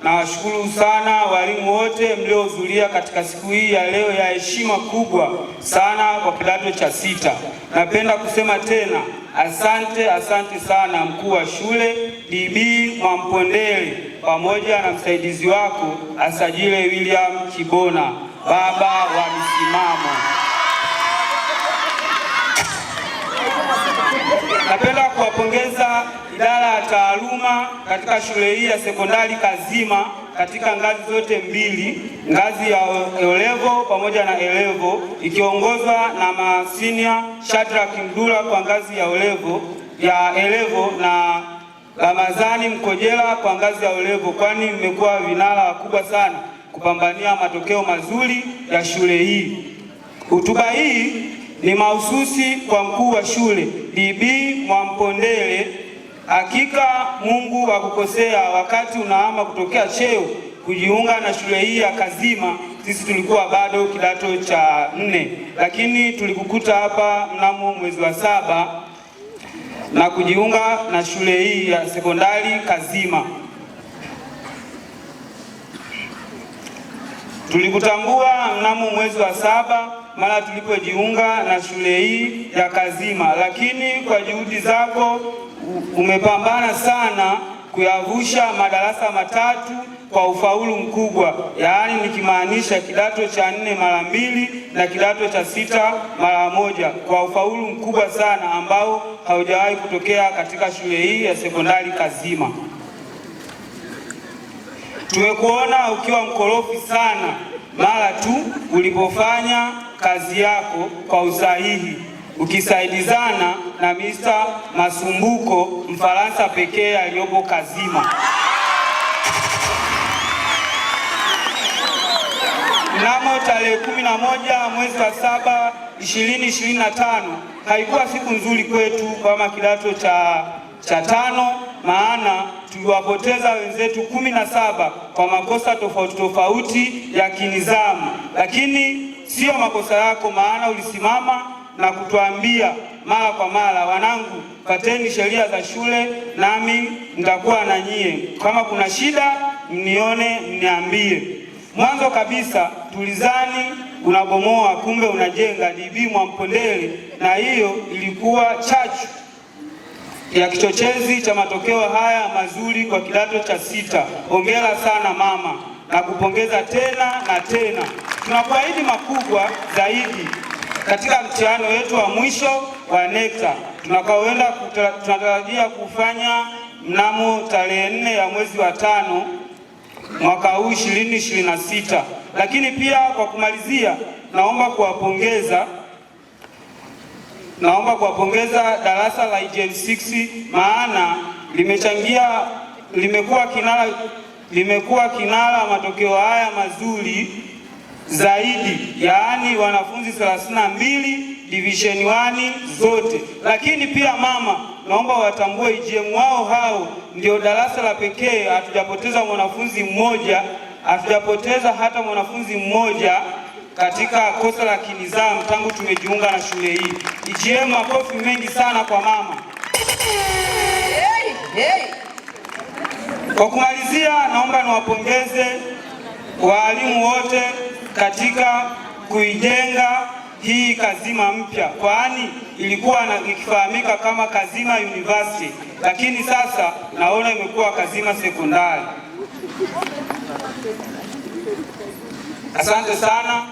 Nawashukuru sana walimu wote mliohudhuria katika siku hii ya leo ya heshima kubwa sana kwa kidato cha 6. Napenda kusema tena asante sana mkuu wa shule DB Mwampondele pamoja na msaidizi wako Asajile William Kibona, baba wa misimamo. Napenda kuwapongeza idara ya taaluma katika shule hii ya sekondari Kazima katika ngazi zote mbili, ngazi ya O-level pamoja na A-level, ikiongozwa na masinia Shadrack Mdula kwa ngazi ya O-level ya A-level na Ramadhani Mkojela kwa ngazi ya O-level, kwani mmekuwa vinara wakubwa sana kupambania matokeo mazuri ya shule hii. Hotuba hii ni mahususi kwa mkuu wa shule DB Mwampondele. Hakika Mungu hakukosea wakati unahama kutokea cheo kujiunga na shule hii ya Kazima. Sisi tulikuwa bado kidato cha 4, lakini tulikukuta hapa mnamo mwezi wa 7 na kujiunga na shule hii ya sekondari Kazima. Tulikutambua mnamo mwezi wa 7 mara tulipojiunga na shule hii ya Kazima, lakini kwa juhudi zako umepambana sana kuyavusha madarasa 3 kwa ufaulu mkubwa, yaani nikimaanisha kidato cha 4 mara 2 na kidato cha 6 mara 1, kwa ufaulu mkubwa sana ambao haujawahi kutokea katika shule hii ya sekondari Kazima. Tumekuona ukiwa mkorofi sana mara tu ulipofanya kazi yako kwa usahihi, ukisaidizana na Mr. Masumbuko, Mfaransa pekee aliyopo Kazima. Mnamo tarehe 11 mwezi wa 7 2025 haikuwa siku nzuri kwetu kama kidato cha 5, maana tuliwapoteza wenzetu 17 kwa makosa tofauti ya kinizamu, lakini sio makosa yako, maana ulisimama na kutuambia mara kwa mara, wanangu, pateni sheria za shule nami nitakuwa na nyie, kama kuna shida mnione mniambie. Mwanzo kabisa tulizani unabomoa, kumbe unajenga DB Mwampondele, na hiyo ilikuwa chachu ya kichochezi cha matokeo haya mazuri kwa kidato cha 6. Hongera sana mama, na kupongeza tena na tena. Tunakuahidi makubwa zaidi katika mtihani wetu wa mwisho wa NECTA tunatarajia kufanya mnamo tarehe 4 ya mwezi wa 5 mwaka huu 2026. Lakini pia kwa kumalizia, naomba kuwapongeza darasa la EGM6, maana limekuwa kinara matokeo haya mazuri zaidi, yaani wanafunzi 32 division 1 zote. Lakini pia mama, naomba watambue EGM wao hao ndio darasa la pekee hatujapoteza mwanafunzi mmoja, hatujapoteza hata mwanafunzi mmoja katika kosa la kinizamu tangu tumejiunga na shule hii. EGM, makofi mengi sana kwa mama. Kwa kumalizia, naomba niwapongeze walimu wote katika kuijenga hii Kazima mpya, kwani ilikuwa ikifahamika kama Kazima University, lakini sasa naona imekuwa Kazima Sekondari. Asante sana.